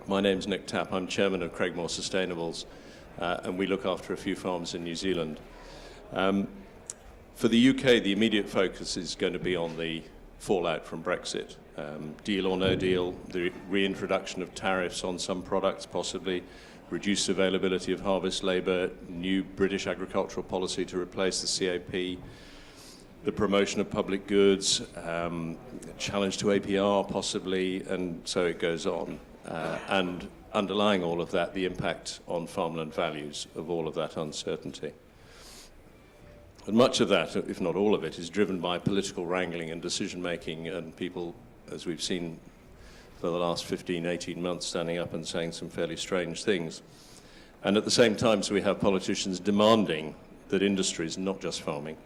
My name's Nick Tapp. I'm chairman of Craigmore Sustainables, and we look after a few farms in New Zealand. For the UK, the immediate focus is going to be on the fallout from Brexit. Deal or no deal, the reintroduction of tariffs on some products, possibly, reduced availability of harvest labour, new British agricultural policy to replace the CAP, the promotion of public goods, challenge to APR possibly, and so it goes on. And underlying all of that, the impact on farmland values of all of that uncertainty. And much of that, if not all of it, is driven by political wrangling and decision-making, and people, as we've seen for the last 15, 18 months, standing up and saying some fairly strange things. And at the same time, so we have politicians demanding that industries, not just farming,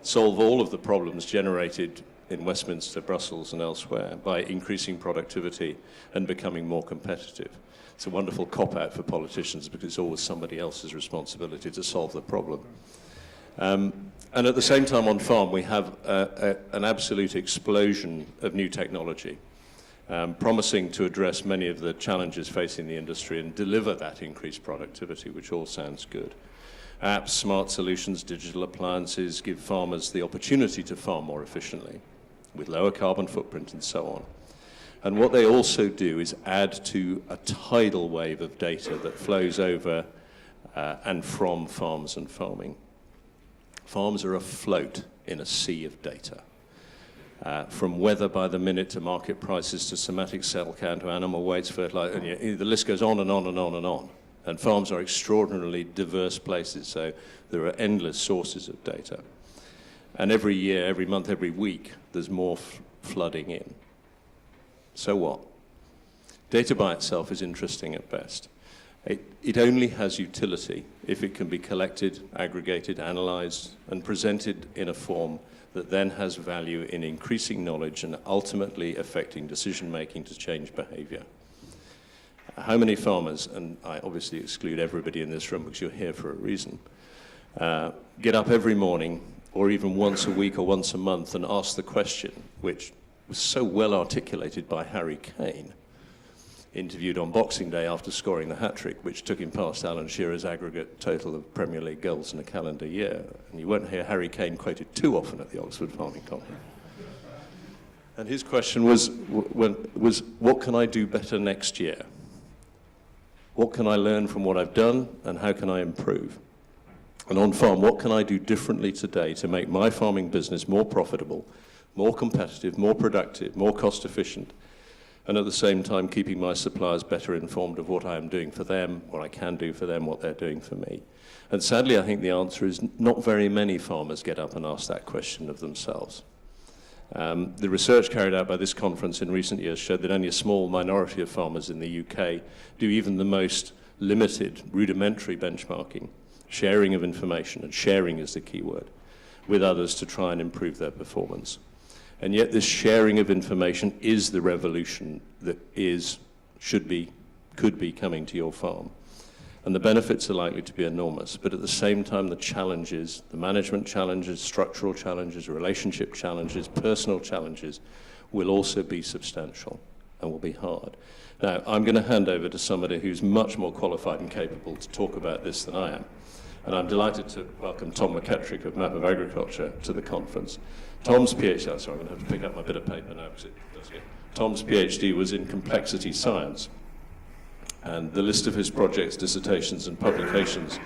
solve all of the problems generated in Westminster, Brussels and elsewhere by increasing productivity and becoming more competitive. It's a wonderful cop-out for politicians because it's always somebody else's responsibility to solve the problem. And at the same time on farm we have an absolute explosion of new technology, promising to address many of the challenges facing the industry and deliver that increased productivity, which all sounds good. Apps, smart solutions, digital appliances give farmers the opportunity to farm more efficiently with lower carbon footprint and so on. And what they also do is add to a tidal wave of data that flows over and from farms and farming. Farms are afloat in a sea of data. From weather by the minute to market prices to somatic cell count to animal weights, fertilizer, and the list goes on and on and on and on. And farms are extraordinarily diverse places, so there are endless sources of data. And every year, every month, every week, there's more flooding in. So what? Data by itself is interesting at best. It only has utility if it can be collected, aggregated, analyzed, and presented in a form that then has value in increasing knowledge and ultimately affecting decision-making to change behavior. How many farmers, and I obviously exclude everybody in this room because you're here for a reason, get up every morning or even once a week or once a month and ask the question, which was so well articulated by Harry Kane, interviewed on Boxing Day after scoring the hat-trick, which took him past Alan Shearer's aggregate total of Premier League goals in a calendar year. And you won't hear Harry Kane quoted too often at the Oxford Farming Conference. And his question was, what can I do better next year? What can I learn from what I've done, and how can I improve? And on farm, what can I do differently today to make my farming business more profitable, more competitive, more productive, more cost efficient, and at the same time keeping my suppliers better informed of what I am doing for them, what I can do for them, what they're doing for me? And sadly, I think the answer is not very many farmers get up and ask that question of themselves. The research carried out by this conference in recent years showed that only a small minority of farmers in the UK do even the most limited, rudimentary benchmarking, sharing of information, and sharing is the key word, with others to try and improve their performance. And yet this sharing of information is the revolution that could be coming to your farm. And the benefits are likely to be enormous, but at the same time the challenges, the management challenges, structural challenges, relationship challenges, personal challenges will also be substantial and will be hard. Now, I'm going to hand over to somebody who's much more qualified and capable to talk about this than I am. And I'm delighted to welcome Tom McKettrick of Map of Agriculture to the conference. Tom's PhD, sorry, I'm going to have to pick up my bit of paper now because it does get. Tom's PhD was in complexity science. And the list of his projects, dissertations, and publications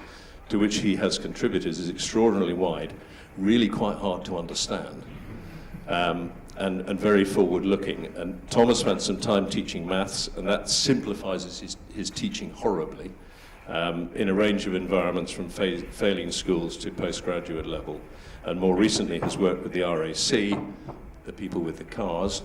to which he has contributed is extraordinarily wide, really quite hard to understand, and very forward-looking. And Tom has spent some time teaching maths, and that simplifies his teaching horribly in a range of environments from failing schools to postgraduate level. And more recently has worked with the RAC, the people with the cars,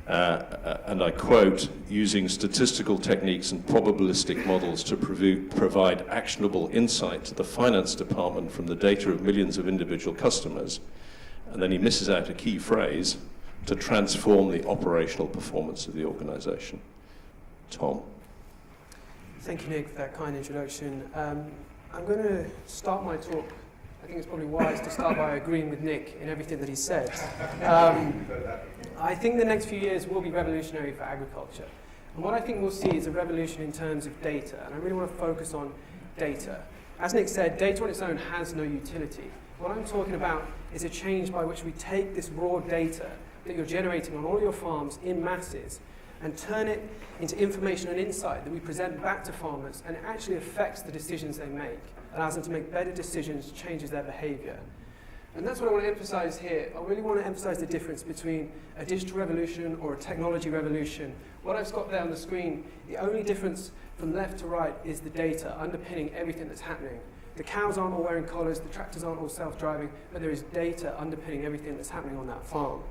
and I quote, using statistical techniques and probabilistic models to provide actionable insight to the finance department from the data of millions of individual customers. And then he misses out a key phrase, to transform the operational performance of the organization. Tom. Thank you, Nick, for that kind introduction. I'm going to start my talk. I think it's probably wise to start by agreeing with Nick in everything that he said. I think the next few years will be revolutionary for agriculture. And what I think we'll see is a revolution in terms of data, and I really want to focus on data. As Nick said, data on its own has no utility. What I'm talking about is a change by which we take this raw data that you're generating on all your farms in masses and turn it into information and insight that we present back to farmers, and it actually affects the decisions they make, allows them to make better decisions, changes their behavior. And that's what I want to emphasize here. I really want to emphasize the difference between a digital revolution or a technology revolution. What I've got there on the screen, the only difference from left to right is the data underpinning everything that's happening. The cows aren't all wearing collars, the tractors aren't all self-driving, but there is data underpinning everything that's happening on that farm.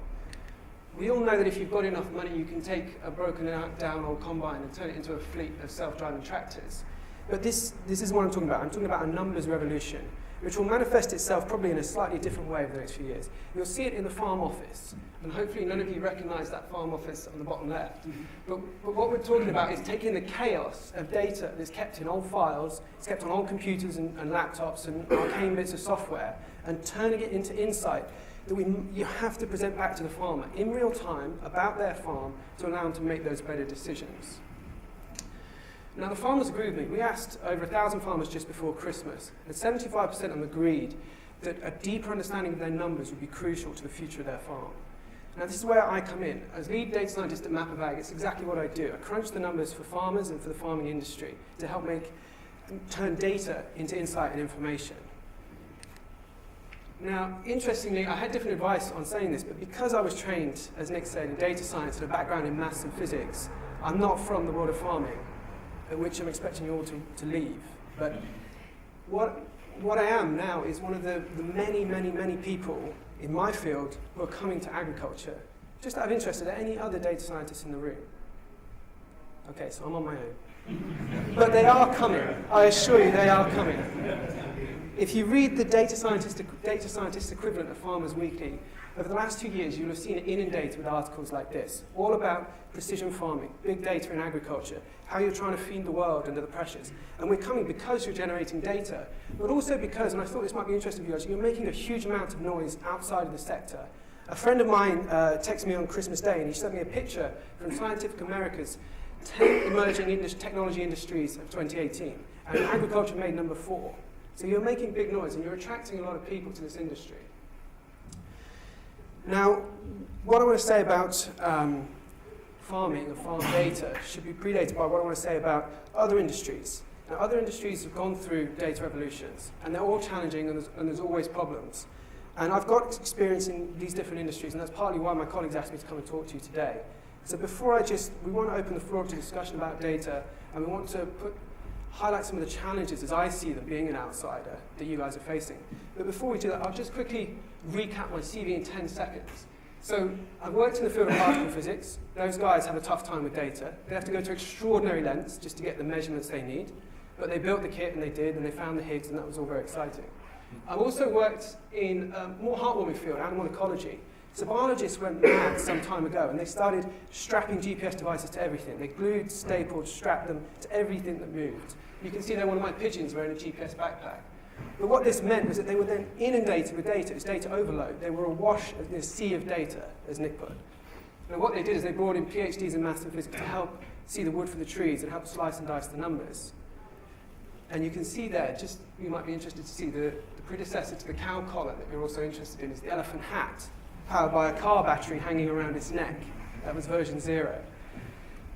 We all know that if you've got enough money, you can take a broken down old combine and turn it into a fleet of self-driving tractors. But this is what I'm talking about. I'm talking about a numbers revolution, which will manifest itself probably in a slightly different way over the next few years. You'll see it in the farm office, and hopefully none of you recognize that farm office on the bottom left. But what we're talking about is taking the chaos of data that's kept in old files, it's kept on old computers and laptops and arcane bits of software, and turning it into insight that you have to present back to the farmer in real time about their farm to allow them to make those better decisions. Now, the farmers agree with me. We asked over 1,000 farmers just before Christmas, and 75% of them agreed that a deeper understanding of their numbers would be crucial to the future of their farm. Now, this is where I come in. As lead data scientist at VAC, it's exactly what I do. I crunch the numbers for farmers and for the farming industry to help turn data into insight and information. Now, interestingly, I had different advice on saying this, but because I was trained, as Nick said, in data science and a background in maths and physics, I'm not from the world of farming, at which I'm expecting you all to leave. But what I am now is one of the many people in my field who are coming to agriculture. Just out of interest, are there any other data scientists in the room? Okay, so I'm on my own. But they are coming. I assure you, they are coming. If you read the data scientist equivalent of Farmers Weekly, over the last 2 years, you'll have seen it inundated with articles like this, all about precision farming, big data in agriculture, how you're trying to feed the world under the pressures. And we're coming because you're generating data, but also because, and I thought this might be interesting for you guys, you're making a huge amount of noise outside of the sector. A friend of mine texted me on Christmas Day, and he sent me a picture from Scientific America's 10 emerging technology industries of 2018, and agriculture made number 4. So you're making big noise, and you're attracting a lot of people to this industry. Now, what I want to say about farming and farm data should be predated by what I want to say about other industries. Now, other industries have gone through data revolutions, and they're all challenging, and there's always problems. And I've got experience in these different industries, and that's partly why my colleagues asked me to come and talk to you today. So we want to open the floor to discussion about data, and we want to highlight some of the challenges as I see them being an outsider that you guys are facing. But before we do that, I'll just quickly recap my CV in 10 seconds. So I've worked in the field of particle physics. Those guys have a tough time with data. They have to go to extraordinary lengths just to get the measurements they need. But they built the kit, and they did, and they found the Higgs, and that was all very exciting. I've also worked in a more heartwarming field, animal ecology. So biologists went mad some time ago, and they started strapping GPS devices to everything. They glued, stapled, strapped them to everything that moved. You can see there one of my pigeons wearing a GPS backpack. But what this meant was that they were then inundated with data. It was data overload. They were awash in a sea of data, as Nick put. And what they did is they brought in PhDs in maths and physics to help see the wood for the trees and help slice and dice the numbers. And you can see there, just you might be interested to see the predecessor to the cow collar that we're also interested in is the elephant hat, powered by a car battery hanging around its neck. That was version 0.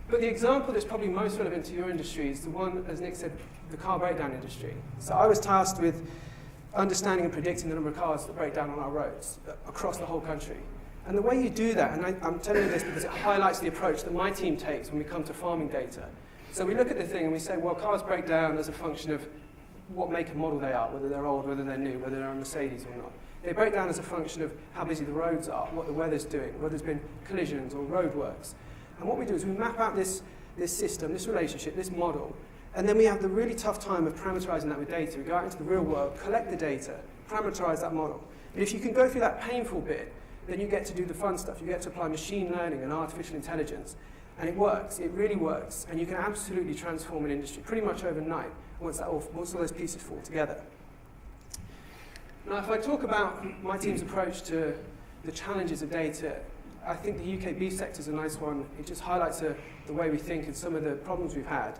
But the example that's probably most relevant to your industry is the one, as Nick said, the car breakdown industry. So I was tasked with understanding and predicting the number of cars that break down on our roads across the whole country. And the way you do that, and I'm telling you this because it highlights the approach that my team takes when we come to farming data. So we look at the thing and we say, well, cars break down as a function of what make and model they are, whether they're old, whether they're new, whether they're a Mercedes or not. They break down as a function of how busy the roads are, what the weather's doing, whether there's been collisions or roadworks. And what we do is we map out this system, this relationship, this model, and then we have the really tough time of parameterizing that with data. We go out into the real world, collect the data, parameterize that model. But if you can go through that painful bit, then you get to do the fun stuff. You get to apply machine learning and artificial intelligence. And it works, it really works. And you can absolutely transform an industry pretty much overnight once all those pieces fall together. Now, if I talk about my team's approach to the challenges of data, I think the UK beef sector is a nice one. It just highlights the way we think and some of the problems we've had.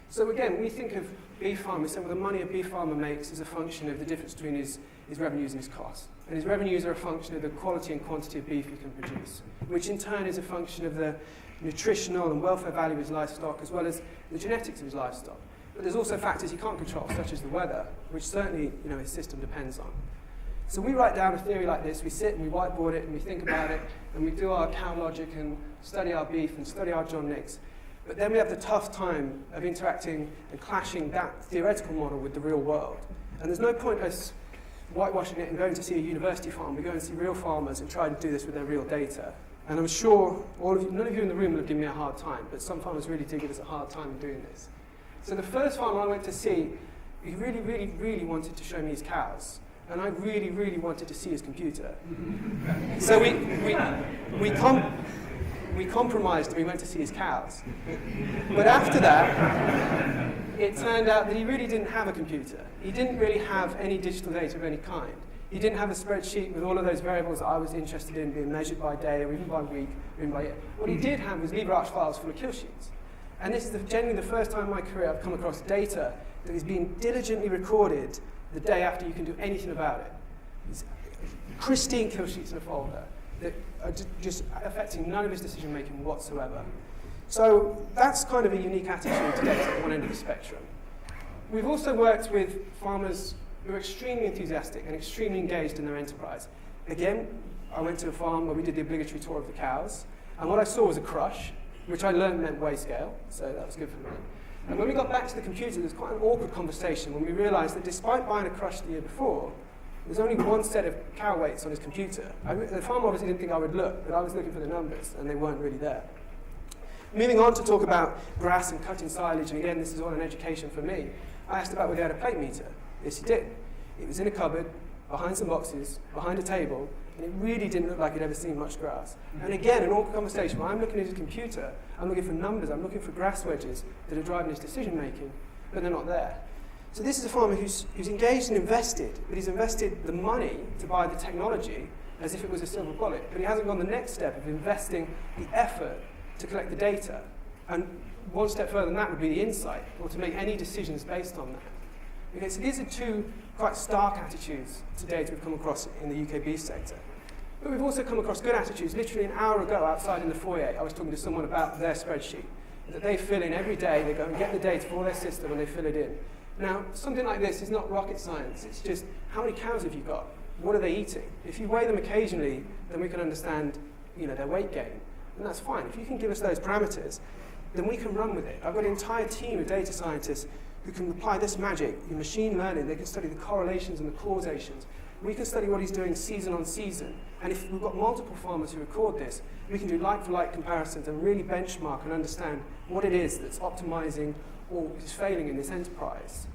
So again, we think of beef farmers, so the money a beef farmer makes is a function of the difference between his revenues and his costs. And his revenues are a function of the quality and quantity of beef he can produce, which in turn is a function of the nutritional and welfare value of his livestock, as well as the genetics of his livestock. But there's also factors he can't control, such as the weather, which certainly his system depends on. So we write down a theory like this, we sit and we whiteboard it and we think about it, and we do our cow logic and study our beef and study our John Nicks. But then we have the tough time of interacting and clashing that theoretical model with the real world. And there's no point us whitewashing it and going to see a university farm. We go and see real farmers and try to do this with their real data. And I'm sure none of you in the room will have given me a hard time, but some farmers really did give us a hard time in doing this. So the first farmer I went to see, he really, really, really wanted to show me his cows. And I really, really wanted to see his computer. So we compromised and we went to see his cows. But after that, it turned out that he really didn't have a computer. He didn't really have any digital data of any kind. He didn't have a spreadsheet with all of those variables that I was interested in being measured by day or even by week or even by year. What he did have was LibreArch files full of kill sheets. And this is generally the first time in my career I've come across data that is being diligently recorded the day after you can do anything about it. It's pristine kill sheets in a folder that are just affecting none of his decision making whatsoever. So that's kind of a unique attitude to data at one end of the spectrum. We've also worked with farmers who are extremely enthusiastic and extremely engaged in their enterprise. Again, I went to a farm where we did the obligatory tour of the cows, and what I saw was a crush, which I learned meant weigh scale, so that was good for me. And when we got back to the computer, there was quite an awkward conversation when we realized that despite buying a crush the year before, there's only one set of cow weights on his computer. The farmer obviously didn't think I would look, but I was looking for the numbers, and they weren't really there. Moving on to talk about grass and cutting silage, and again, this is all an education for me. I asked about whether he had a plate meter. Yes, he did. It was in a cupboard, behind some boxes, behind a table, and it really didn't look like he'd ever seen much grass. And again, an awkward conversation where I'm looking at his computer, I'm looking for numbers, I'm looking for grass wedges that are driving his decision making, but they're not there. So this is a farmer who's engaged and invested, but he's invested the money to buy the technology as if it was a silver bullet, but he hasn't gone the next step of investing the effort to collect the data. And one step further than that would be the insight, or to make any decisions based on that. Okay, so these are two quite stark attitudes to data we've come across in the UK beef sector. But we've also come across good attitudes. Literally an hour ago outside in the foyer, I was talking to someone about their spreadsheet that they fill in every day. They go and get the data for their system and they fill it in. Now, something like this is not rocket science. It's just, how many cows have you got? What are they eating? If you weigh them occasionally, then we can understand their weight gain. And that's fine. If you can give us those parameters, then we can run with it. I've got an entire team of data scientists who can apply this magic in machine learning. They can study the correlations and the causations. We can study what he's doing season on season. And if we've got multiple farmers who record this, we can do like-for-like comparisons and really benchmark and understand what it is that's optimizing or is failing in this enterprise.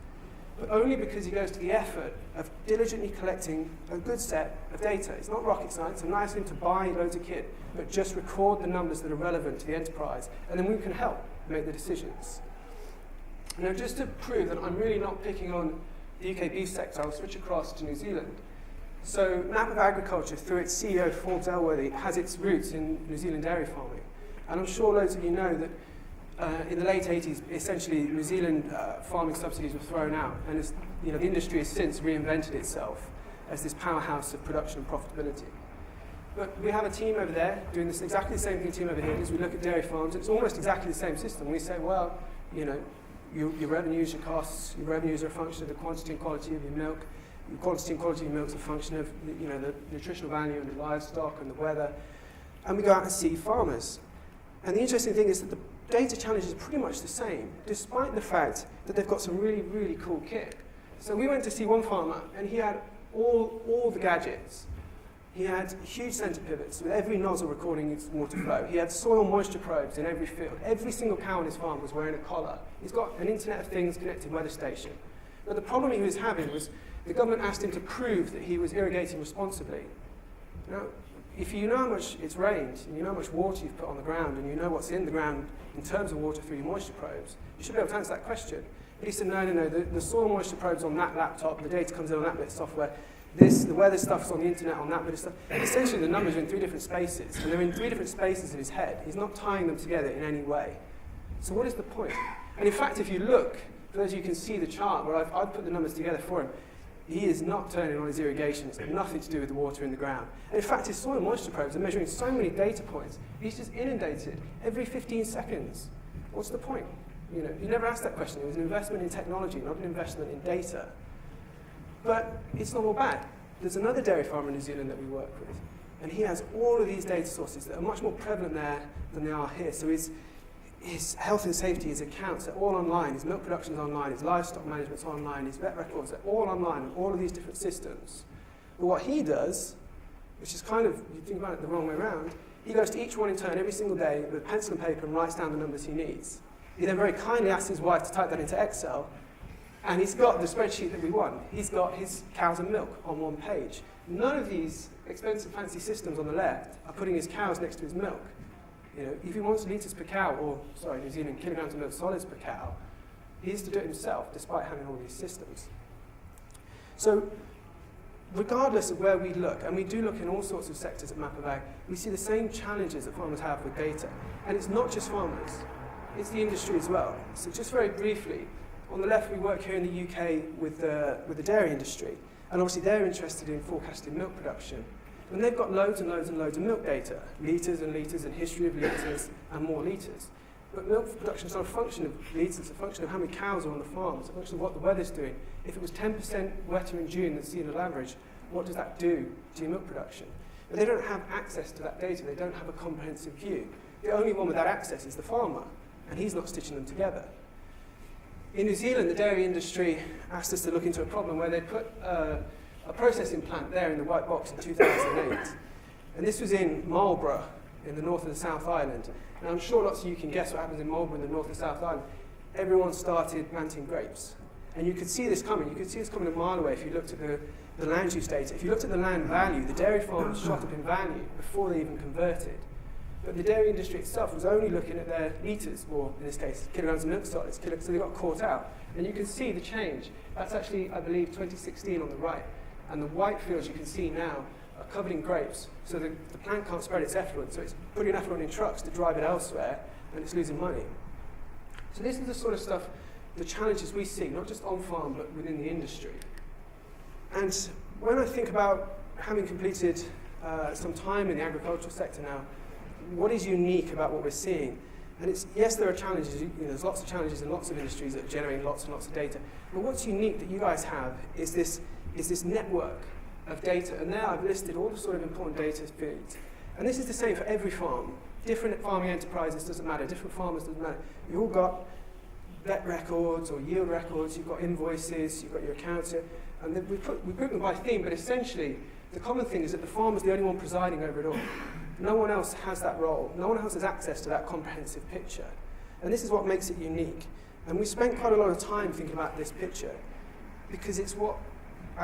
But only because he goes to the effort of diligently collecting a good set of data. It's not rocket science. I'm not asking him to buy loads of kit, but just record the numbers that are relevant to the enterprise, and then we can help make the decisions. Now, just to prove that I'm really not picking on the UK beef sector, I'll switch across to New Zealand. So, Map of Agriculture, through its CEO, Forbes Elworthy, has its roots in New Zealand dairy farming. And I'm sure loads of you know that in the late 80s, essentially, New Zealand farming subsidies were thrown out, and the industry has since reinvented itself as this powerhouse of production and profitability. But we have a team over there doing this exactly the same thing the team over here does. We look at dairy farms. It's almost exactly the same system. We say, well, your revenues, your costs, your revenues are a function of the quantity and quality of your milk. Your quantity and quality of your milk is a function of the nutritional value and the livestock and the weather. And we go out and see farmers. And the interesting thing is that the data challenge is pretty much the same, despite the fact that they've got some really, really cool kit. So we went to see one farmer, and he had all the gadgets. He had huge center pivots with every nozzle recording its water flow. He had soil moisture probes in every field. Every single cow on his farm was wearing a collar. He's got an Internet of Things connected weather station. But the problem he was having was the government asked him to prove that he was irrigating responsibly. Now, if you know how much it's rained, and you know how much water you've put on the ground, and you know what's in the ground in terms of water through your moisture probes, you should be able to answer that question. But he said, no, the soil moisture probes on that laptop, the data comes in on that bit of software, the weather stuff's on the internet, on that bit of stuff. Essentially, the numbers are in 3 different spaces, and they're in 3 different spaces in his head. He's not tying them together in any way. So what is the point? And in fact, if you look, for those of you who can see the chart where I've put the numbers together for him, he is not turning on his irrigation. It's got nothing to do with the water in the ground. And in fact, his soil moisture probes are measuring so many data points. He's just inundated every 15 seconds. What's the point? You never asked that question. It was an investment in technology, not an investment in data. But it's not all bad. There's another dairy farmer in New Zealand that we work with, and he has all of these data sources that are much more prevalent there than they are here. So his health and safety, his accounts are all online, his milk production's online, his livestock management's online, his vet records are all online on all of these different systems. But what he does, which is kind of, you think about it the wrong way around, he goes to each one in turn every single day with pencil and paper and writes down the numbers he needs. He then very kindly asks his wife to type that into Excel, and he's got the spreadsheet that we want. He's got his cows and milk on one page. None of these expensive fancy systems on the left are putting his cows next to his milk. If he wants litres per cow, New Zealand kilograms of milk solids per cow, he has to do it himself, despite having all these systems. So, regardless of where we look, and we do look in all sorts of sectors at MapAVAC, we see the same challenges that farmers have with data. And it's not just farmers, it's the industry as well. So just very briefly, on the left we work here in the UK with the dairy industry, and obviously they're interested in forecasting milk production. And they've got loads and loads and loads of milk data, litres and litres and history of litres and more litres. But milk production is not a function of litres, it's a function of how many cows are on the farm, it's a function of what the weather's doing. If it was 10% wetter in June than seasonal average, what does that do to your milk production? But they don't have access to that data, they don't have a comprehensive view. The only one with that access is the farmer, and he's not stitching them together. In New Zealand, the dairy industry asked us to look into a problem where they put a processing plant there in the white box in 2008. And this was in Marlborough, in the North and the South Island. Now, I'm sure lots of you can guess what happens in Marlborough in the North and South Island. Everyone started planting grapes. And you could see this coming. You could see this coming a mile away if you looked at the land use data. If you looked at the land value, the dairy farms shot up in value before they even converted. But the dairy industry itself was only looking at their litres, or in this case, kilograms of milk solids, so they got caught out. And you can see the change. That's actually, I believe, 2016 on the right. And the white fields you can see now are covered in grapes, so the plant can't spread its effluent, so it's putting effluent in trucks to drive it elsewhere, and it's losing money. So this is the sort of stuff, the challenges we see, not just on farm, but within the industry. And when I think about having completed some time in the agricultural sector now, what is unique about what we're seeing? And it's, yes, there are challenges, there's lots of challenges in lots of industries that generate lots and lots of data, but what's unique that you guys have is this network of data, and there I've listed all the sort of important data feeds. And this is the same for every farm. Different farming enterprises, doesn't matter, different farmers, doesn't matter. You've all got vet records or yield records, you've got invoices, you've got your accounts here, and we group them by theme, but essentially the common thing is that the farmer's the only one presiding over it all. No one else has that role. No one else has access to that comprehensive picture. And this is what makes it unique. And we spent quite a lot of time thinking about this picture, because it's what,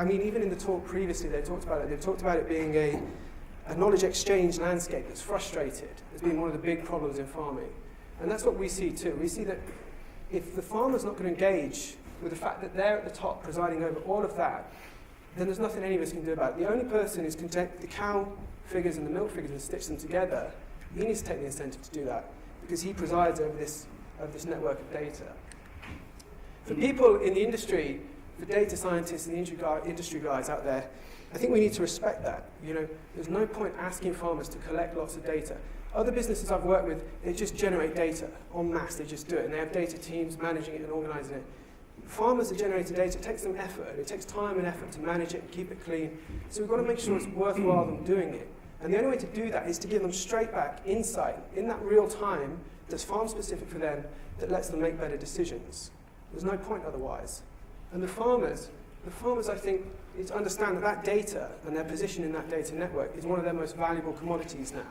even in the talk previously, they talked about it. They've talked about it being a knowledge exchange landscape that's frustrated as being one of the big problems in farming. And that's what we see too. We see that if the farmer's not going to engage with the fact that they're at the top presiding over all of that, then there's nothing any of us can do about it. The only person who can take the cow figures and the milk figures and stitch them together, he needs to take the incentive to do that, because he presides over this network of data. For people in the industry, for data scientists and the industry guys out there, I think we need to respect that. There's no point asking farmers to collect lots of data. Other businesses I've worked with, they just generate data en masse, they just do it, and they have data teams managing it and organizing it. Farmers that generate data, it takes them effort, it takes time and effort to manage it and keep it clean. So we've got to make sure it's worthwhile them doing it. And the only way to do that is to give them straight back insight in that real time that's farm specific for them, that lets them make better decisions. There's no point otherwise. And the farmers, I think, need to understand that data and their position in that data network is one of their most valuable commodities now.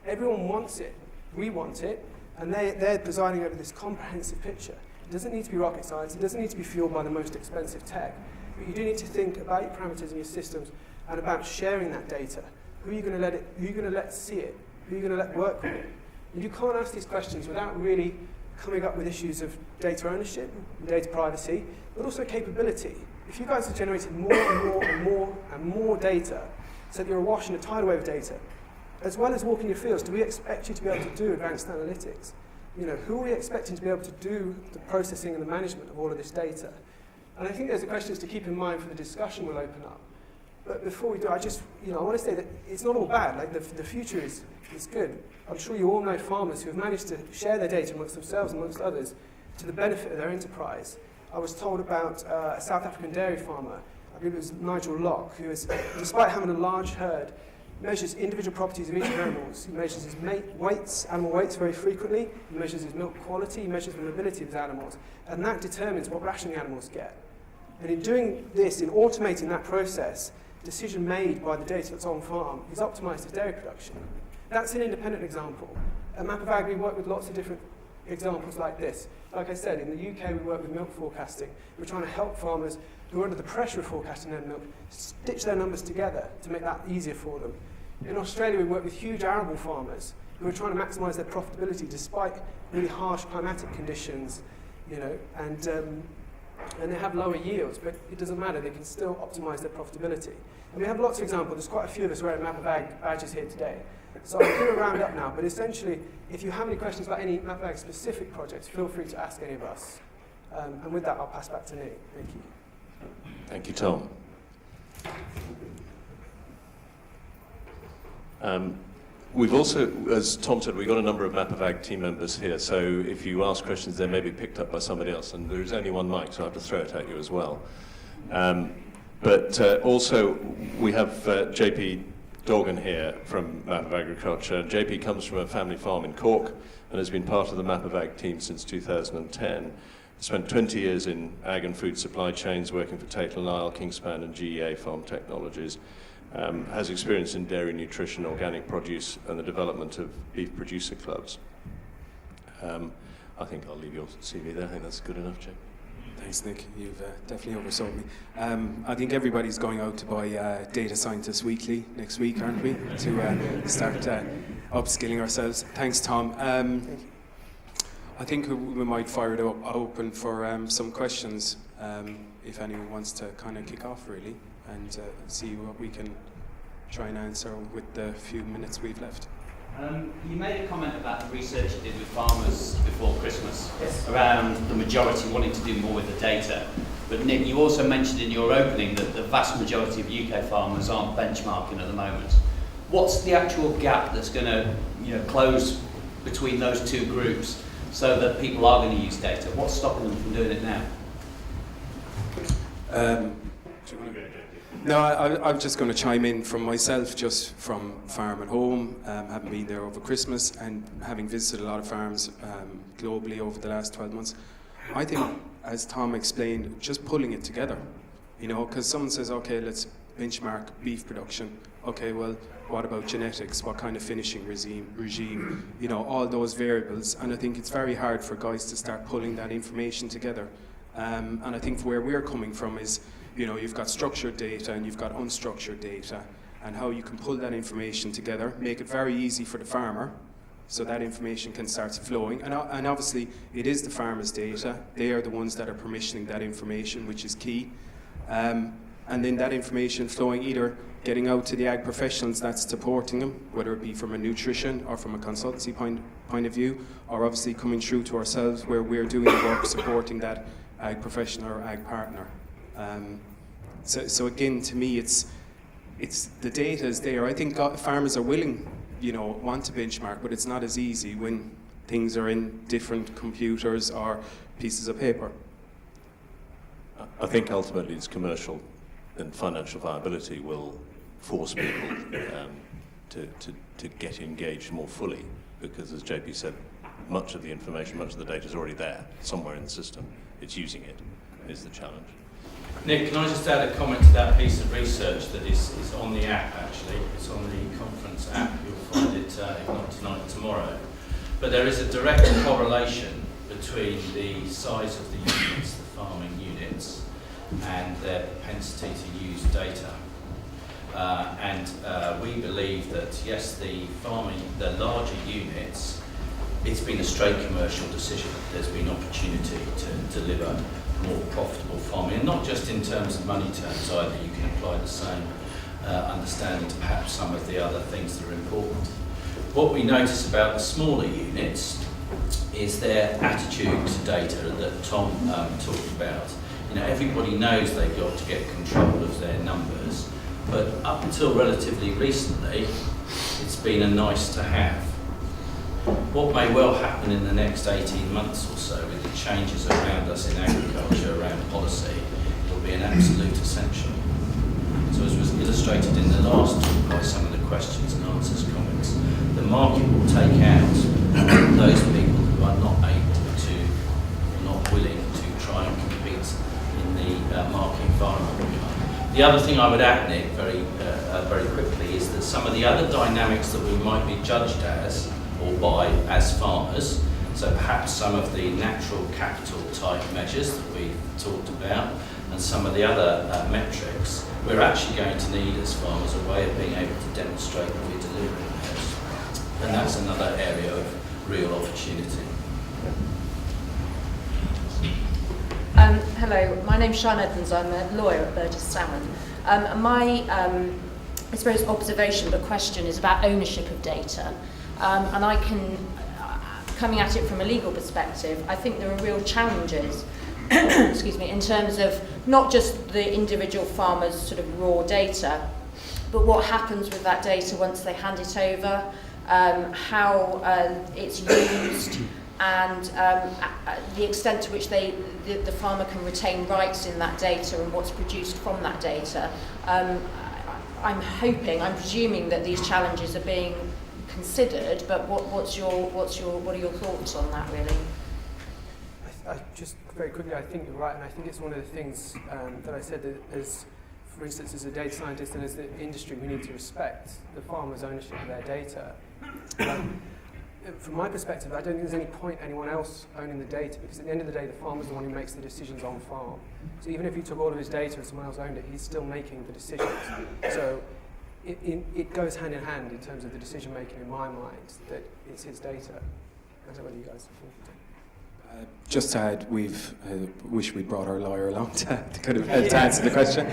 Everyone wants it, we want it, and they're presiding over this comprehensive picture. It doesn't need to be rocket science, it doesn't need to be fueled by the most expensive tech, but you do need to think about your parameters and your systems and about sharing that data. Who are you going to let see it? Who are you going to let work with it? And you can't ask these questions without really coming up with issues of data ownership, and data privacy, but also capability. if you guys are generating more and more and more and more data, so that you're awash in a tidal wave of data, as well as walking your fields, do we expect you to be able to do advanced analytics? You know, who are we expecting to be able to do the processing and the management of all of this data? And I think there's a question to keep in mind for the discussion we'll open up. But before we do, I just, I want to say that it's not all bad. Like the future is good. I'm sure you all know farmers who have managed to share their data amongst themselves and amongst others to the benefit of their enterprise. I was told about a South African dairy farmer, I believe it was Nigel Locke, who is, despite having a large herd, measures individual properties of each animals. He measures his animal weights very frequently. He measures his milk quality. He measures the mobility of his animals. And that determines what rationing animals get. And in doing this, in automating that process, decision made by the data that's on farm is optimized his dairy production. That's an independent example. At Map of Ag, we work with lots of different examples like this. Like I said, in the UK, we work with milk forecasting. We're trying to help farmers who are under the pressure of forecasting their milk stitch their numbers together to make that easier for them. In Australia, we work with huge arable farmers who are trying to maximize their profitability despite really harsh climatic conditions, and they have lower yields, but it doesn't matter, they can still optimize their profitability. And we have lots of examples. There's quite a few of us wearing Map of Ag badges here today. So I'm going to round up now, but essentially, if you have any questions about any Map of Ag specific projects, feel free to ask any of us. And with that, I'll pass back to Nick. Thank you. Thank you, Tom. We've also, as Tom said, we've got a number of Map of Ag team members here, so if you ask questions, they may be picked up by somebody else, and there is only one mic, so I have to throw it at you as well. But also, we have JP Dorgan here from Map of Agriculture. JP comes from a family farm in Cork and has been part of the Map of Ag team since 2010. Spent 20 years in ag and food supply chains, working for Tate & Lyle, Kingspan and GEA Farm Technologies. Has experience in dairy nutrition, organic produce, and the development of beef producer clubs. I think I'll leave your CV there. I think that's good enough, Jake. Thanks, Nick. You've definitely oversold me. I think everybody's going out to buy Data Scientist Weekly next week, aren't we? To start upskilling ourselves. Thanks, Tom. I think we might fire it open for some questions, if anyone wants to kind of kick off, really, and see what we can try and answer with the few minutes we've left. You made a comment about the research you did with farmers before Christmas, around the majority wanting to do more with the data. But Nick, you also mentioned in your opening that the vast majority of UK farmers aren't benchmarking at the moment. What's the actual gap that's going to close between those two groups so that people are going to use data? What's stopping them from doing it now? No, I'm just going to chime in from myself, just from Farm at Home, having been there over Christmas and having visited a lot of farms globally over the last 12 months. I think, as Tom explained, just pulling it together, because someone says, okay, let's benchmark beef production. Okay, well, what about genetics? What kind of finishing regime? All those variables. And I think it's very hard for guys to start pulling that information together. And I think where we're coming from is, you've got structured data and you've got unstructured data, and how you can pull that information together, make it very easy for the farmer, so that information can start flowing. And obviously, it is the farmer's data. They are the ones that are permissioning that information, which is key. And then that information flowing, either getting out to the ag professionals that's supporting them, whether it be from a nutrition or from a consultancy point of view, or obviously coming through to ourselves where we're doing the work supporting that ag professional or ag partner. So again, to me, it's the data is there. I think farmers are willing, want to benchmark, but it's not as easy when things are in different computers or pieces of paper. I think ultimately it's commercial and financial viability will force people to get engaged more fully, because, as JP said, much of the information, much of the data is already there, somewhere in the system. It's using it is the challenge. Nick, can I just add a comment to that piece of research that is on the app, actually. It's on the conference app. You'll find it, if not tonight, tomorrow. But there is a direct correlation between the size of the units, the farming units, and their propensity to use data. And we believe that, yes, the larger units it's been a straight commercial decision. There's been opportunity to deliver more profitable farming, and not just in terms of money terms either. You can apply the same understanding to perhaps some of the other things that are important. What we notice about the smaller units is their attitude to data that Tom talked about. You know, everybody knows they've got to get control of their numbers, but up until relatively recently, it's been a nice to have. What may well happen in the next 18 months or so with the changes around us in agriculture, around policy, it'll be an absolute essential. So as was illustrated in the last talk by some of the questions and answers comments, the market will take out those people who are not able to, or not willing to try and compete in the market environment. The other thing I would add, Nick, very quickly, is that some of the other dynamics that we might be judged as, or by, as farmers, so perhaps some of the natural capital type measures that we talked about, and some of the other metrics, we're actually going to need as farmers a way of being able to demonstrate that we're delivering those. And that's another area of real opportunity. Hello, my name's Sian Edmonds. I'm a lawyer at Burgess Salmon. My, I suppose, observation but question is about ownership of data. And I can, coming at it from a legal perspective, I think there are real challenges excuse me, in terms of not just the individual farmers' sort of raw data, but what happens with that data once they hand it over, how it's used, and the extent to which the farmer can retain rights in that data and what's produced from that data. I'm presuming that these challenges are being considered, but what are your thoughts on that, really? I just very quickly, I think you're right, and I think it's one of the things that I said that as, for instance, as a data scientist and as the industry, we need to respect the farmer's ownership of their data. From my perspective, I don't think there's any point anyone else owning the data, because at the end of the day, the farmer's the one who makes the decisions on farm. So even if he took all of his data and someone else owned it, he's still making the decisions. So it goes hand in hand in terms of the decision making in my mind that it's his data. I don't know whether you guys think. Just to add, we've wish we brought our lawyer along to kind of to answer the question.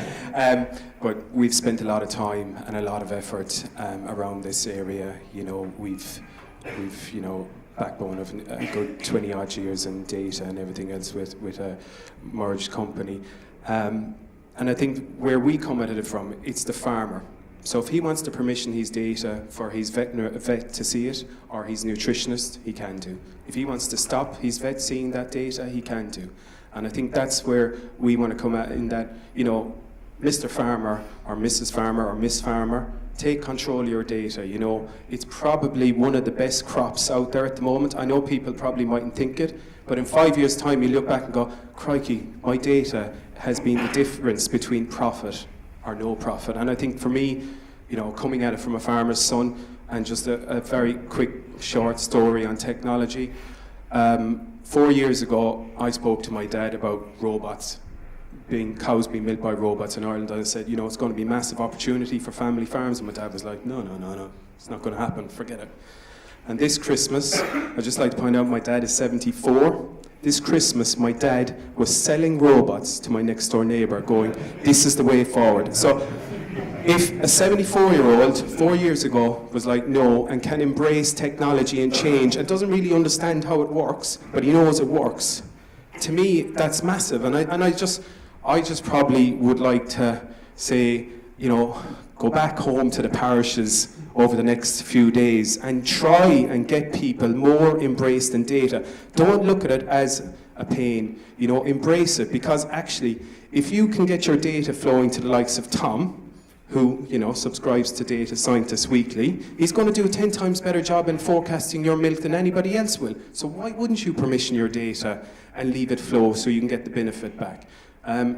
But we've spent a lot of time and a lot of effort around this area. You know, we've backbone of a good 20 odd years in data and everything else with a merged company. And I think where we come at it from, it's the farmer. So if he wants to permission his data for his vet to see it, or his nutritionist, he can do. If he wants to stop his vet seeing that data, he can do. And I think that's where we want to come at, in that, you know, Mr. Farmer or Mrs. Farmer or Miss Farmer, take control of your data. You know, it's probably one of the best crops out there at the moment. I know people probably mightn't think it, but in 5 years' time you look back and go, crikey, my data has been the difference between profit or no profit. And I think for me, you know, coming at it from a farmer's son, and just a very quick short story on technology. 4 years ago, I spoke to my dad about robots, cows being milked by robots in Ireland. I said, you know, it's going to be a massive opportunity for family farms. And my dad was like, no, it's not going to happen, forget it. And this Christmas, I'd just like to point out my dad is 74. This Christmas, my dad was selling robots to my next door neighbour, going, this is the way forward. So if a 74-year-old 4 years ago was like, no, and can embrace technology and change, and doesn't really understand how it works, but he knows it works, to me, that's massive. And I just probably would like to say, you know, go back home to the parishes over the next few days and try and get people more embraced in data. Don't look at it as a pain, you know, embrace it, because actually, if you can get your data flowing to the likes of Tom, who, you know, subscribes to Data Scientist Weekly, he's going to do a 10 times better job in forecasting your milk than anybody else will. So why wouldn't you permission your data and leave it flow so you can get the benefit back?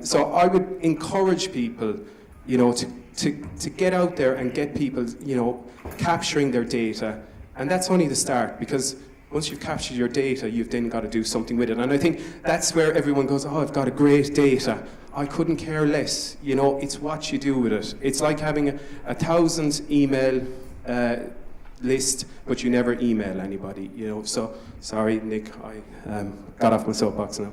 So I would encourage people, you know, to get out there and get people, you know, capturing their data. And that's only the start, because once you've captured your data, you've then got to do something with it. And I think that's where everyone goes, oh, I've got a great data. I couldn't care less. You know, it's what you do with it. It's like having a 1,000 email list, but you never email anybody, you know. So, sorry, Nick, I got off my soapbox now.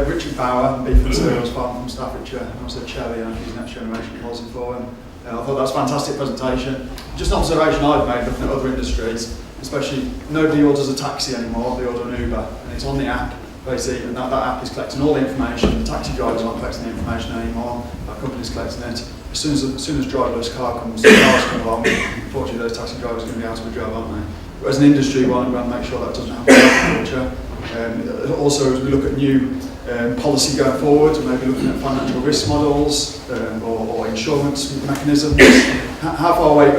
Richard Bauer, Beef and Cereals Farm from Staffordshire, and also Chair of the Next Generation Policy Forum. I thought that was a fantastic presentation. Just an observation I've made looking at other industries, especially nobody orders a taxi anymore, they order an Uber, and it's on the app, basically, and that app is collecting all the information. The taxi drivers aren't collecting the information anymore, that company's collecting it. As soon as driverless car comes, the cars come along, unfortunately those taxi drivers are going to be out of a job, aren't they? But as an industry, we want to make sure that doesn't happen in agriculture. Also, as we look at new policy going forward, maybe looking at financial risk models or insurance mechanisms, how far away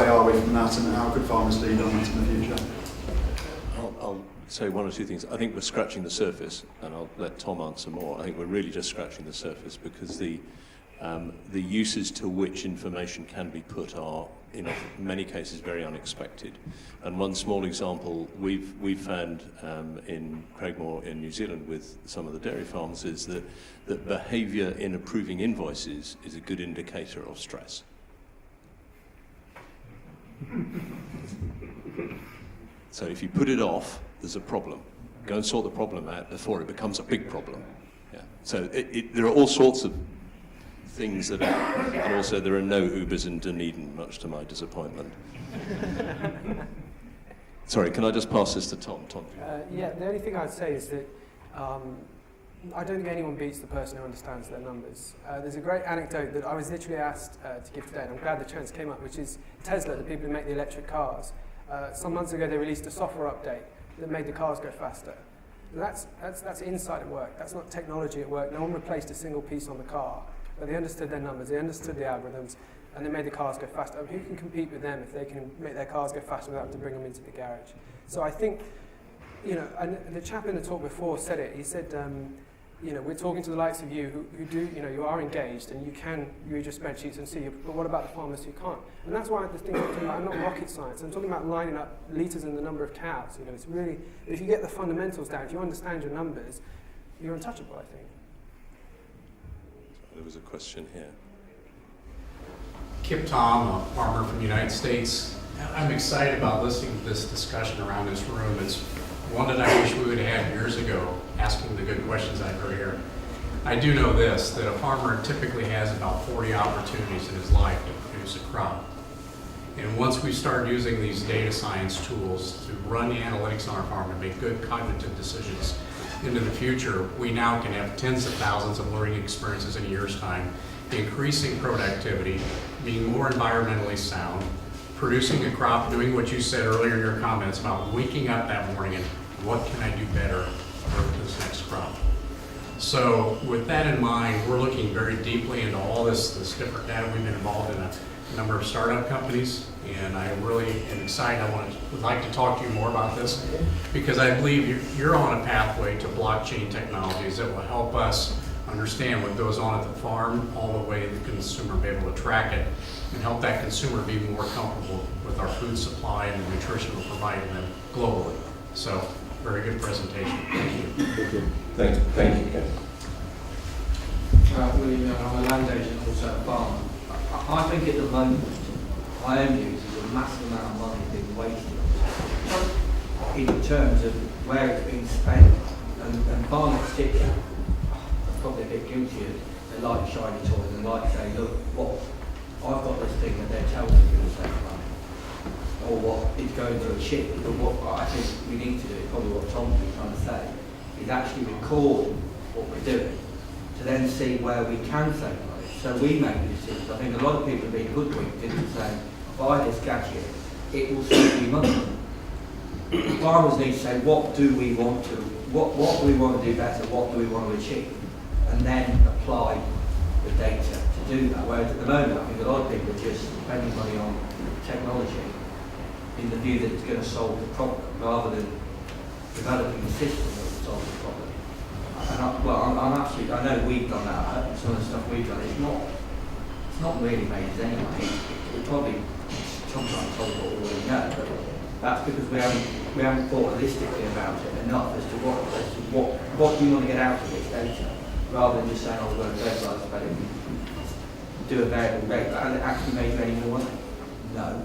are we from that, and how could farmers lead on that in the future? I'll say one or two things. I think we're scratching the surface, and I'll let Tom answer more. I think we're really just scratching the surface, because the uses to which information can be put are, in many cases, very unexpected. And one small example we've found in Craigmore in New Zealand with some of the dairy farms is that behaviour in approving invoices is a good indicator of stress. So if you put it off, there's a problem. Go and sort the problem out before it becomes a big problem. Yeah. So there are all sorts of things that are, and also there are no Ubers in Dunedin, much to my disappointment. Sorry, can I just pass this to Tom? Yeah, the only thing I'd say is that I don't think anyone beats the person who understands their numbers. There's a great anecdote that I was literally asked to give today, and I'm glad the chance came up, which is Tesla, the people who make the electric cars. Some months ago they released a software update that made the cars go faster. That's insight at work. That's not technology at work. No one replaced a single piece on the car. But they understood their numbers, they understood the algorithms, and they made the cars go faster. I mean, who can compete with them if they can make their cars go faster without having to bring them into the garage? So I think, you know, and the chap in the talk before said it. He said, you know, we're talking to the likes of you who do, you know, you are engaged and you can read your spreadsheets and see, but what about the farmers who can't? And that's why the things I'm talking about are not rocket science. I'm talking about lining up litres and the number of cows. You know, it's really, if you get the fundamentals down, if you understand your numbers, you're untouchable, I think. There was a question here. Kip Tom, a farmer from the United States. I'm excited about listening to this discussion around this room. It's one that I wish we would have had years ago, asking the good questions I've heard here. I do know this, that a farmer typically has about 40 opportunities in his life to produce a crop. And once we start using these data science tools to run the analytics on our farm and make good cognitive decisions into the future, we now can have tens of thousands of learning experiences in a year's time, increasing productivity, being more environmentally sound, producing a crop, doing what you said earlier in your comments about waking up that morning and what can I do better for this next crop. So with that in mind, we're looking very deeply into all this different data. We've been involved in a number of startup companies, and I really am excited. Would like to talk to you more about this, because I believe you're on a pathway to blockchain technologies that will help us understand what goes on at the farm, all the way the consumer be able to track it, and help that consumer be more comfortable with our food supply and the nutrition we're providing them globally. So, very good presentation. Thank you. Thank you, Ken. William, I'm a land agent, also a farmer. I think at the moment, my own views is a massive amount of money being wasted in terms of where it's being spent, and farmers in particular are probably a bit guilty of they like shiny toys and like saying, look, what I've got this thing that they're telling me is going to save money, or what is going to a chip. But what I think we need to do, probably what Tom's been trying to say, is actually record what we're doing to then see where we can save money. So we make decisions. I think a lot of people have been hoodwinked into saying, buy this gadget, it will save you money. Farmers need to say, what do we want to, what do we want to do better, what do we want to achieve, and then apply the data to do that. Whereas at the moment, I think a lot of people are just spending money on technology in the view that it's going to solve the problem, rather than developing a system that will solve the problem. And I'm absolutely, I know we've done that, some of the stuff we've done, it's not really made us anyway. We're probably sometimes told what we already know, but that's because we haven't thought holistically about it enough as to what do you want to get out of this data, rather than just saying, oh, we're going to globalize about it. do a variable rate, but has it actually made you any more money? No.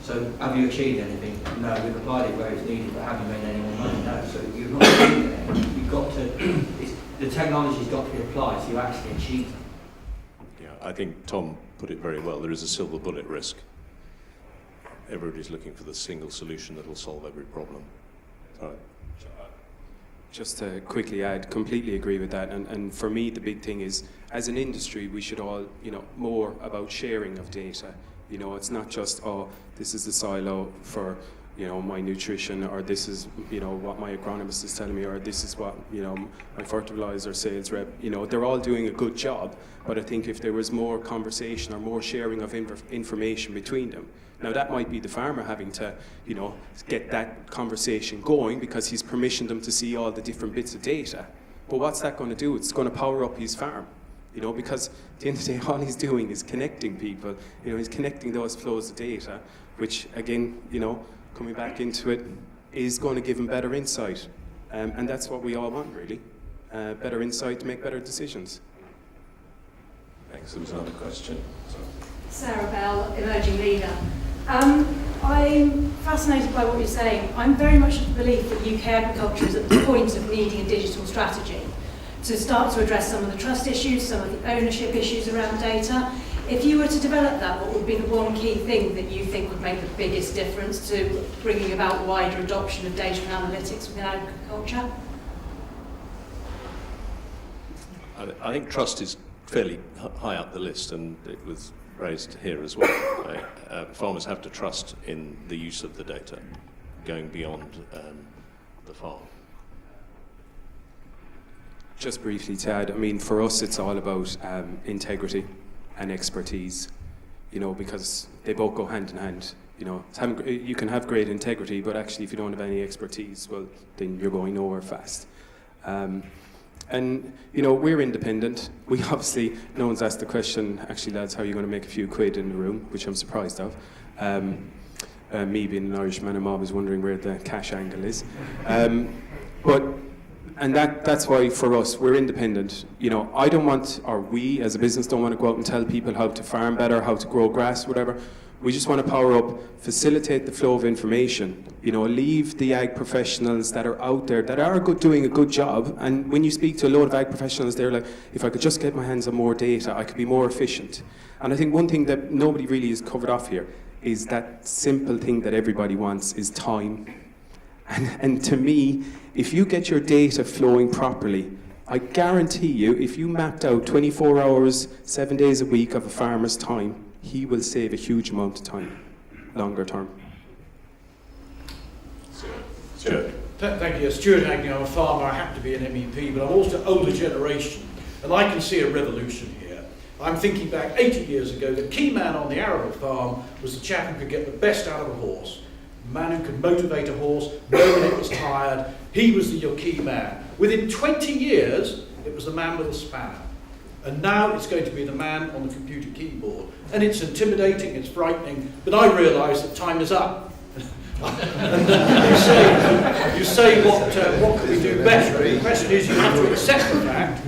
So have you achieved anything? No. We've applied it where it's needed, but have you made any more money? No. So you've not achieved it. You've got to, the technology's got to be applied, so you actually achieve it. Yeah, I think Tom put it very well. There is a silver bullet risk. Everybody's looking for the single solution that will solve every problem. Sorry. Just to quickly add, completely agree with that. And for me, the big thing is, as an industry, we should all, more about sharing of data. It's not just, oh, this is the silo for, my nutrition, or this is, what my agronomist is telling me, or this is what, my fertilizer sales rep, they're all doing a good job. But I think if there was more conversation or more sharing of information between them, now that might be the farmer having to, get that conversation going because he's permissioned them to see all the different bits of data. But what's that going to do? It's going to power up his farm, because at the end of the day, all he's doing is connecting people. He's connecting those flows of data, which again, coming back into it, is going to give him better insight. And that's what we all want, really. Better insight to make better decisions. Thanks. There was another question. Sarah Bell, Emerging Leader. I'm fascinated by what you're saying. I'm very much of the belief that UK agriculture is at the point of needing a digital strategy to start to address some of the trust issues, some of the ownership issues around data. If you were to develop that, what would be the one key thing that you think would make the biggest difference to bringing about wider adoption of data and analytics within agriculture? I think trust is fairly high up the list, and it was raised here as well. Farmers have to trust in the use of the data, going beyond the farm. Just briefly to add, for us it's all about integrity and expertise, because they both go hand in hand. You can have great integrity, but actually if you don't have any expertise, well, then you're going nowhere fast. And, we're independent. We obviously, no one's asked the question, actually, lads, how are you going to make a few quid in the room, which I'm surprised of. Me being an Irishman, I'm always wondering where the cash angle is. And that's why, for us, we're independent. I don't want, or we as a business don't want to go out and tell people how to farm better, how to grow grass, whatever. We just want to power up, facilitate the flow of information, leave the ag professionals that are out there that are doing a good job. And when you speak to a load of ag professionals, they're like, if I could just get my hands on more data, I could be more efficient. And I think one thing that nobody really has covered off here is that simple thing that everybody wants is time. And to me, if you get your data flowing properly, I guarantee you, if you mapped out 24 hours, 7 days a week of a farmer's time, he will save a huge amount of time, longer term. Stuart. Thank you. Stuart Agnew, I'm a farmer. I happen to be an MEP, but I'm also older generation, and I can see a revolution here. I'm thinking back 80 years ago, the key man on the arable farm was the chap who could get the best out of a horse, the man who could motivate a horse, know when it was tired. He was your key man. Within 20 years, it was the man with a spanner. And now it's going to be the man on the computer keyboard. And it's intimidating, it's frightening, but I realise that time is up. And you say what can we do better? The question is, you have to accept the fact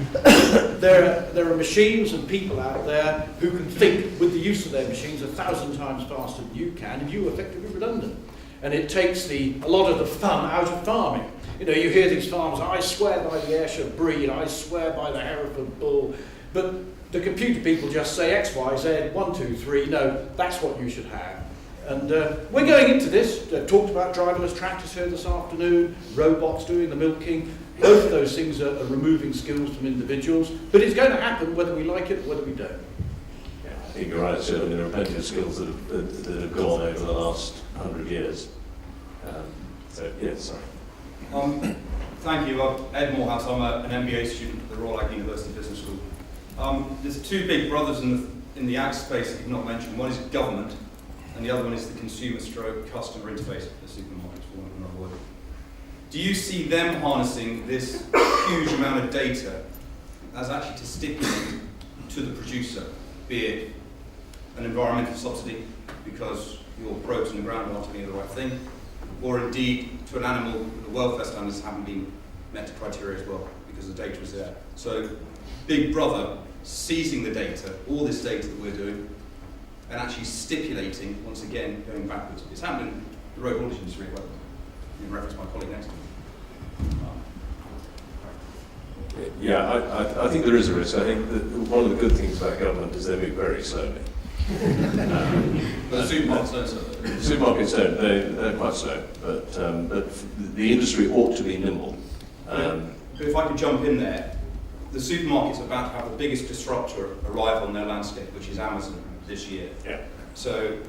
there are machines and people out there who can think with the use of their machines 1,000 times faster than you can, and you are effectively redundant. And it takes a lot of the fun out of farming. You hear these farmers, I swear by the Ayrshire breed, I swear by the Hereford bull. But the computer people just say X, Y, Z, 1, 2, 3, no, that's what you should have. And we're going into this. Talked about driverless tractors here this afternoon, robots doing the milking. Both of those things are removing skills from individuals. But it's going to happen whether we like it or whether we don't. Yeah, I think you're right, Stuart. There are plenty of skills that have gone over the last 100 years. Sorry. Thank you. I'm Ed Morehouse. I'm an MBA student at the Royal Ag University Business School. There's two big brothers in the ag space that you've not mentioned. One is government, and the other one is the consumer/customer interface, the supermarkets, for want of another word. Do you see them harnessing this huge amount of data as actually to stipulate to the producer, be it an environmental subsidy because your probes in the ground aren't telling you the right thing, or indeed to an animal that the welfare standards haven't been met to criteria as well because the data is there? So Big Brother seizing the data, all this data that we're doing, and actually stipulating, once again, going backwards. It's happened in the road haulage industry, well, in reference to my colleague next to me. Yeah, I think there is a risk. I think that one of the good things about government is they move very slowly. But the supermarkets don't say that. Supermarkets don't, they're quite slow, but the industry ought to be nimble. But if I could jump in there, the supermarkets are about to have the biggest disruptor arrive on their landscape, which is Amazon this year. Yeah. So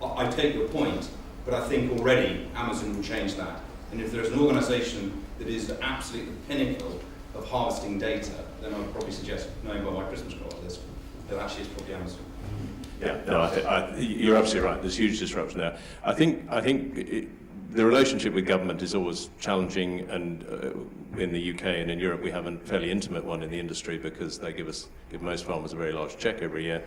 I take your point, but I think already Amazon will change that. And if there's an organisation that is the absolute pinnacle of harvesting data, then I would probably suggest, knowing by my Christmas card list, that actually it's probably Amazon. Yeah, no, you're absolutely right. There's huge disruption there. I think the relationship with government is always challenging, and in the UK and in Europe we have a fairly intimate one in the industry because they give most farmers a very large cheque every year.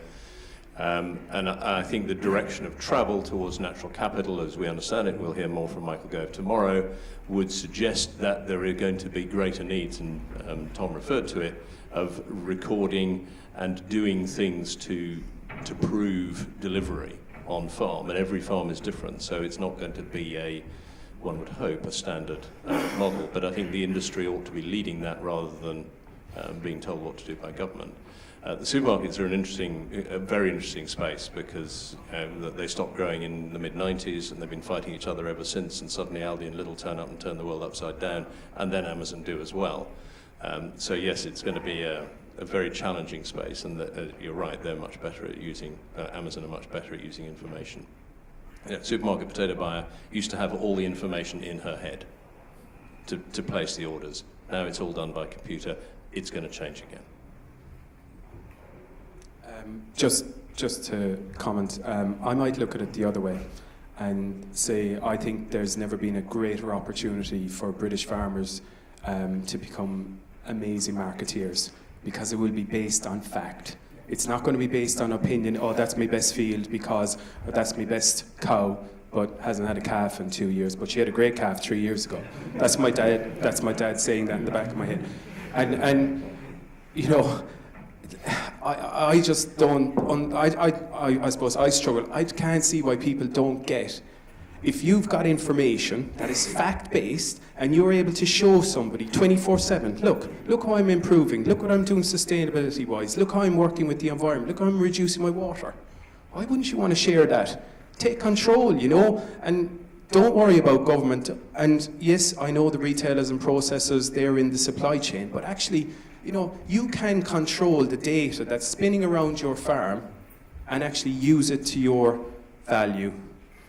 And I think the direction of travel towards natural capital, as we understand it, we'll hear more from Michael Gove tomorrow, would suggest that there are going to be greater needs, and Tom referred to it, of recording and doing things to prove delivery on farm, and every farm is different, so it's not going to be one would hope, a standard model, but I think the industry ought to be leading that rather than being told what to do by government. The supermarkets are a very interesting space because they stopped growing in the mid-90s and they've been fighting each other ever since, and suddenly Aldi and Lidl turn up and turn the world upside down, and then Amazon do as well. So yes, it's going to be a very challenging space, and you're right, they're much better at using, Amazon are much better at using information. Supermarket potato buyer used to have all the information in her head to place the orders. Now it's all done by computer. It's going to change again. Just to comment, I might look at it the other way and say I think there's never been a greater opportunity for British farmers to become amazing marketeers, because it will be based on fact. It's not going to be based on opinion, oh, that's my best field because that's my best cow, but hasn't had a calf in 2 years, but she had a great calf 3 years ago. That's my dad saying that in the back of my head. And you know, I just don't, I suppose I struggle. I can't see why people don't get, if you've got information that is fact-based and you're able to show somebody 24/7, look how I'm improving, look what I'm doing sustainability-wise, look how I'm working with the environment, look how I'm reducing my water. Why wouldn't you want to share that? Take control, you know, and don't worry about government. And yes, I know the retailers and processors, they're in the supply chain, but actually, you know, you can control the data that's spinning around your farm and actually use it to your value,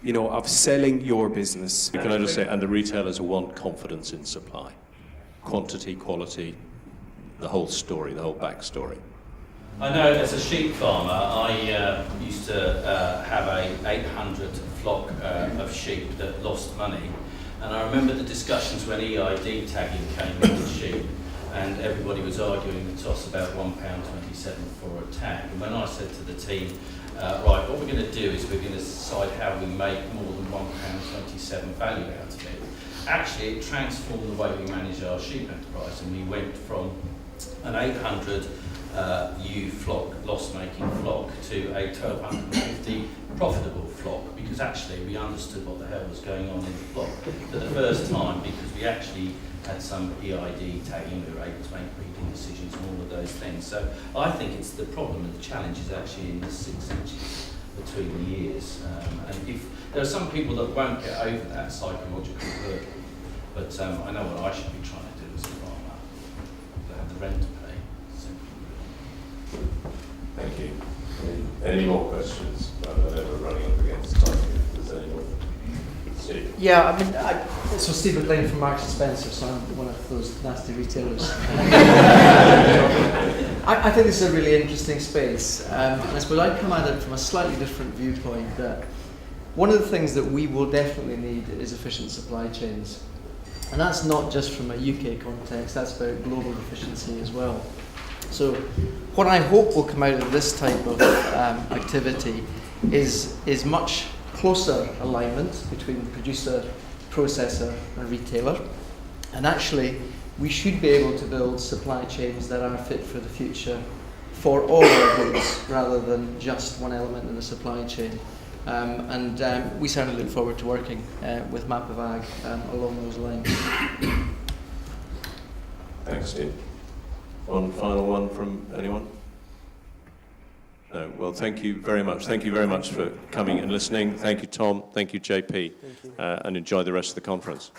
you know, of selling your business. Can I just say, and the retailers want confidence in supply. Quantity, quality, the whole story, the whole backstory. I know as a sheep farmer, I used to have a 800 flock of sheep that lost money. And I remember the discussions when EID tagging came in with sheep, and everybody was arguing the toss about £1.27 for a tag. And when I said to the team, right, what we're going to do is we're going to decide how we make more than £1.27 value out of it. Actually, it transformed the way we manage our sheep enterprise, and we went from an 800 ewe flock, loss-making flock, to a 1,250 profitable flock, because actually we understood what the hell was going on in the flock for the first time, because we actually had some EID tagging, we were able to make breeding decisions and all of those things. So I think it's the problem and the challenge is actually in the 6 inches between the years. And if there are some people that won't get over that psychological hurdle, but I know what I should be trying to do as a farmer, to have the rent to pay. Simply. Thank you. Any more questions? I know we're running up against time. If there's any more. Steve. Yeah, I mean, so Steve McLean from Marks & Spencer, so I'm one of those nasty retailers. I think this is a really interesting space, and I suppose I come at it from a slightly different viewpoint, that one of the things that we will definitely need is efficient supply chains. And that's not just from a UK context, that's about global efficiency as well. So what I hope will come out of this type of activity is much closer alignment between producer, processor and retailer. And actually, we should be able to build supply chains that are fit for the future for all our goods rather than just one element in the supply chain. We certainly look forward to working with MAPA-VAG along those lines. Thanks, Steve. One final one from anyone? No. Well, thank you very much. Thank you very much for coming and listening. Thank you, Tom. Thank you, JP. Thank you. And enjoy the rest of the conference.